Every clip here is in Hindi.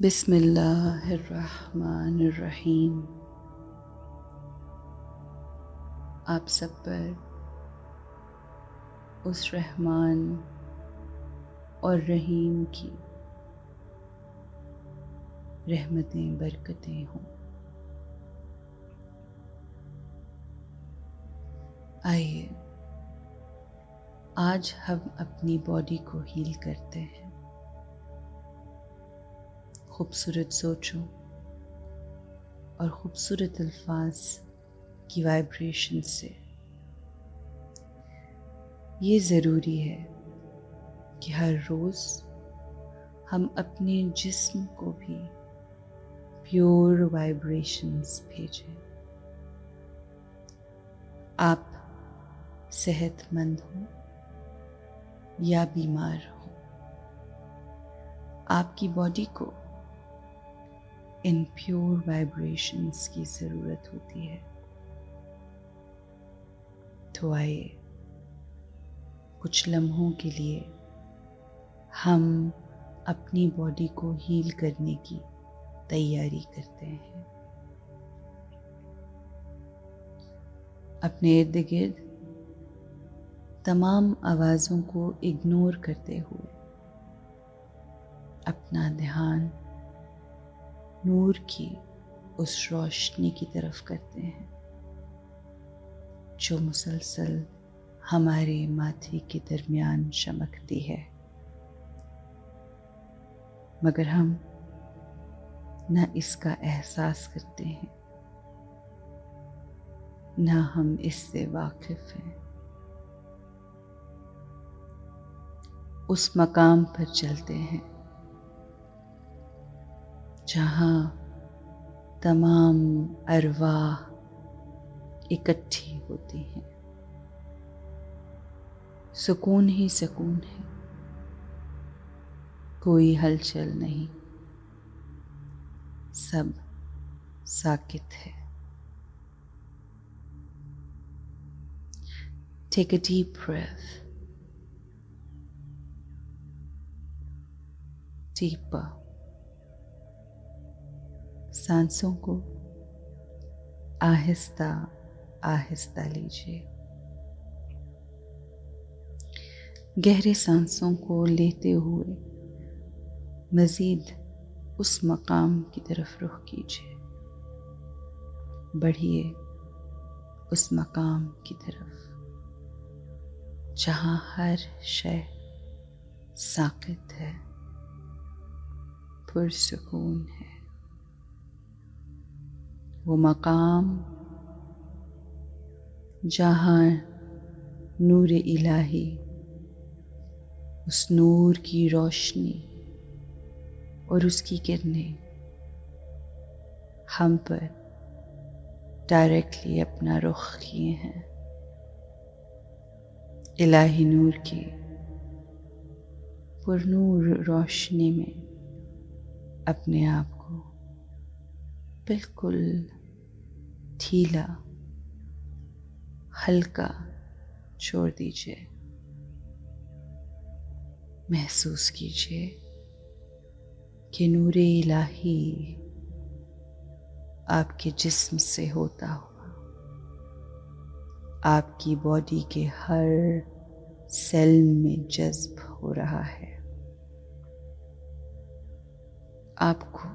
बिस्मिल्लाहिर्रहमानिर्रहीम। आप सब पर उस रहमान और रहीम की रहमतें बरकतें हों। आइए आज हम अपनी बॉडी को हील करते हैं। खूबसूरत सोचों और खूबसूरत अल्फाज की वाइब्रेशन से। ये ज़रूरी है कि हर रोज़ हम अपने जिस्म को भी प्योर वाइब्रेशंस भेजें। आप सेहतमंद हो या बीमार हो, आपकी बॉडी को इन प्योर वाइब्रेशंस की ज़रूरत होती है। तो आइए कुछ लम्हों के लिए हम अपनी बॉडी को हील करने की तैयारी करते हैं। अपने इर्द गिर्द तमाम आवाज़ों को इग्नोर करते हुए अपना ध्यान नूर की उस रोशनी की तरफ करते हैं जो मुसलसल हमारे माथे के दरमियान चमकती है, मगर हम न इसका एहसास करते हैं, न हम इससे वाकिफ हैं। उस मकाम पर चलते हैं जहाँ तमाम अरवाह इकट्ठी होती हैं। सुकून ही सुकून है, कोई हलचल नहीं, सब साकित है। Take a deep breath, deeper. सांसों को आहिस्ता आहिस्ता लीजिए। गहरे सांसों को लेते हुए मज़ीद उस मकाम की तरफ रुख कीजिए। बढ़िए उस मकाम की तरफ जहाँ हर शय साकित है, पुरसुकून है। वो मकाम जहाँ नूर इलाही, उस नूर की रोशनी और उसकी किरणें हम पर डायरेक्टली अपना रुख किए हैं। इलाही नूर की पुरनूर रोशनी में अपने आप को बिल्कुल ढीला हल्का छोड़ दीजिए। महसूस कीजिए कि नूरे इलाही आपके जिस्म से होता हुआ आपकी बॉडी के हर सेल में जज्ब हो रहा है। आपको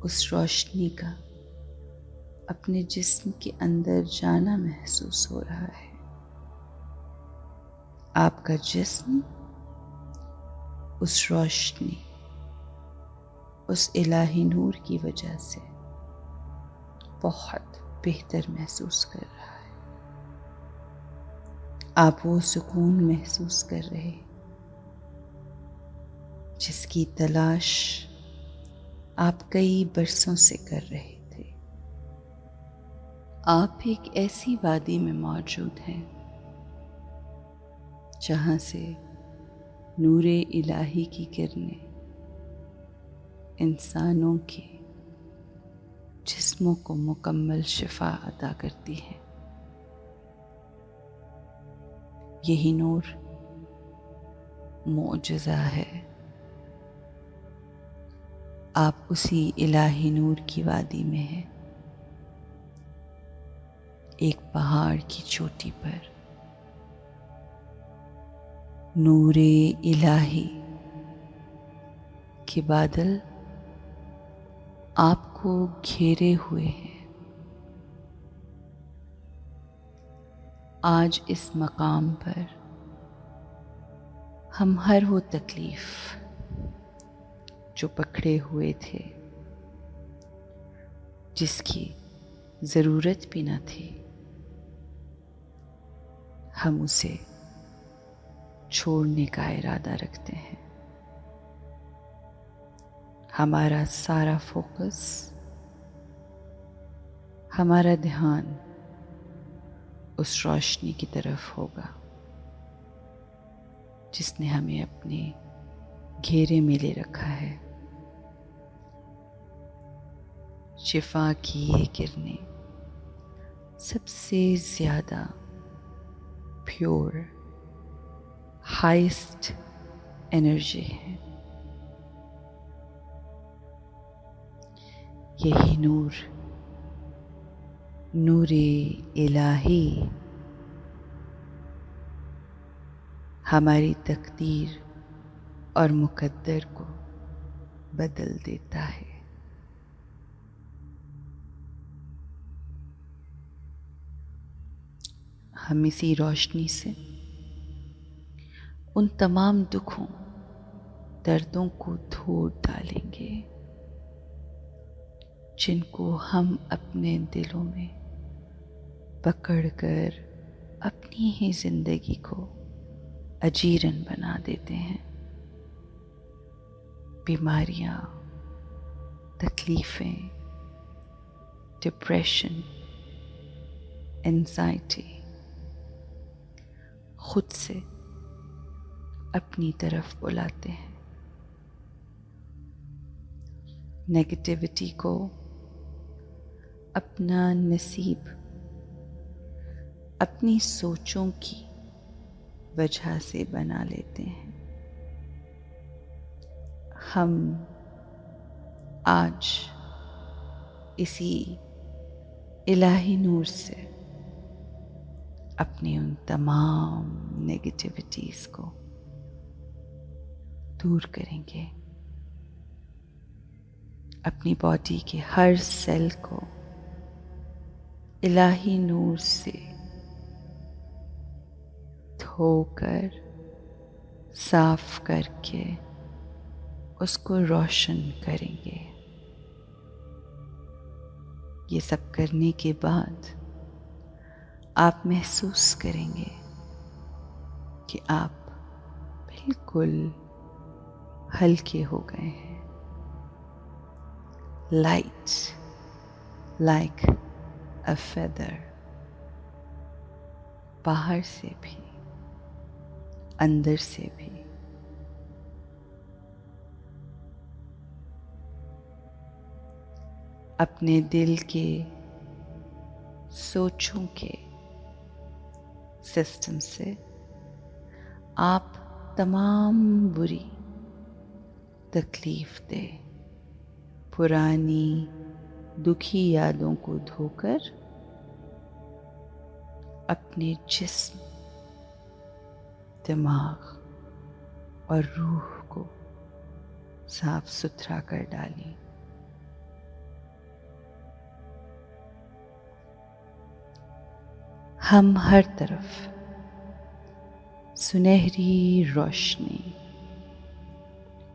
उस रोशनी का अपने जिस्म के अंदर जाना महसूस हो रहा है। आपका जिस्म उस रोशनी, उस इलाही नूर की वजह से बहुत बेहतर महसूस कर रहा है। आप वो सुकून महसूस कर रहे जिसकी तलाश आप कई बरसों से कर रहे थे। आप एक ऐसी वादी में मौजूद हैं जहाँ से नूरे इलाही की किरणें इंसानों के जिस्मों को मुकम्मल शिफा अता करती हैं। यही नूर मोजज़ा है। आप उसी इलाही नूर की वादी में हैं, एक पहाड़ की चोटी पर। नूरे इलाही के बादल आपको घेरे हुए हैं। आज इस मकाम पर हम हर वो तकलीफ जो पकड़े हुए थे, जिसकी ज़रूरत भी न थी, हम उसे छोड़ने का इरादा रखते हैं। हमारा सारा फोकस, हमारा ध्यान उस रोशनी की तरफ होगा जिसने हमें अपने घेरे में ले रखा है। शिफा की ये किरणें सबसे ज़्यादा प्योर, हाईएस्ट एनर्जी है। यही नूर, नूरे इलाही, हमारी तकदीर और मुकद्दर को बदल देता है। हम इसी रोशनी से उन तमाम दुखों, दर्दों को धो डालेंगे जिनको हम अपने दिलों में पकड़कर अपनी ही जिंदगी को अजीरन बना देते हैं। बीमारियां, तकलीफें, डिप्रेशन, एंजाइटी खुद से अपनी तरफ बुलाते हैं। नेगेटिविटी को अपना नसीब अपनी सोचों की वजह से बना लेते हैं। हम आज इसी इलाही नूर से अपनी उन तमाम नेगेटिविटीज़ को दूर करेंगे। अपनी बॉडी के हर सेल को इलाही नूर से धोकर, साफ करके उसको रोशन करेंगे। ये सब करने के बाद आप महसूस करेंगे कि आप बिल्कुल हल्के हो गए हैं। Light like a feather. बाहर से भी, अंदर से भी। अपने दिल के सोचों के सिस्टम से आप तमाम बुरी, तकलीफ दे, पुरानी दुखी यादों को धोकर अपने जिस्म, दिमाग और रूह को साफ सुथरा कर डालें। हम हर तरफ सुनहरी रोशनी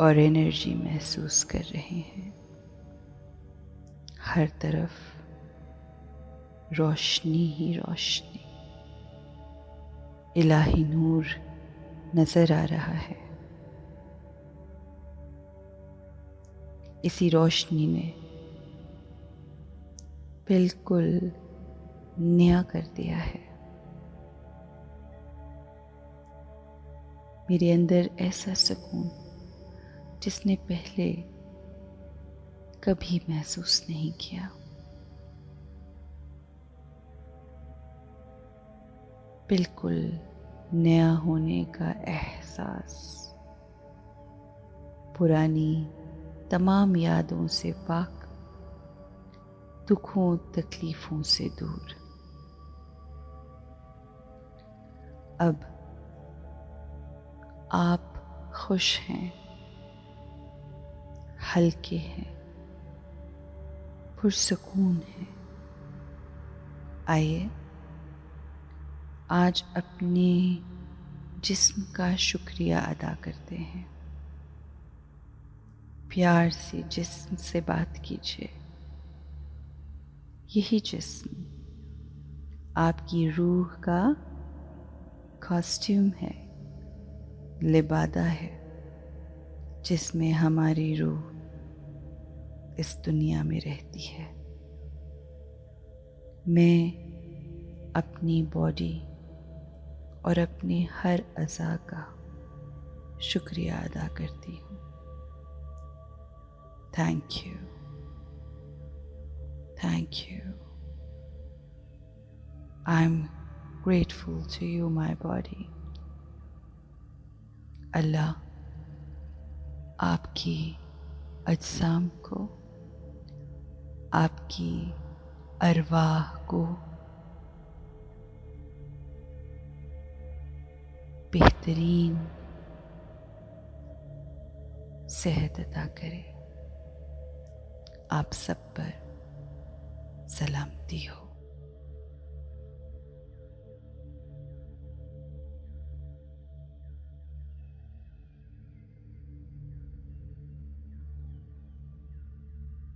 और एनर्जी महसूस कर रहे हैं। हर तरफ रोशनी ही रोशनी, इलाही नूर नजर आ रहा है। इसी रोशनी ने बिल्कुल नया कर दिया है। मेरे अंदर ऐसा सुकून जिसने पहले कभी महसूस नहीं किया। बिल्कुल नया होने का एहसास, पुरानी तमाम यादों से पाक, दुखों तकलीफ़ों से दूर। अब आप खुश हैं, हल्के हैं, पुरसकून हैं। आइए आज अपने जिस्म का शुक्रिया अदा करते हैं। प्यार से जिस्म से बात कीजिए। यही जिस्म आपकी रूह का कॉस्ट्यूम है, लिबादा है, जिसमें हमारी रूह इस दुनिया में रहती है। मैं अपनी बॉडी और अपने हर अज़ा का शुक्रिया अदा करती हूँ। Thank you, thank you. I am grateful to you my body. अल्लाह आपकी अज्साम को, आपकी अरवाह को बेहतरीन सेहत अता करे। आप सब पर सलामती हो।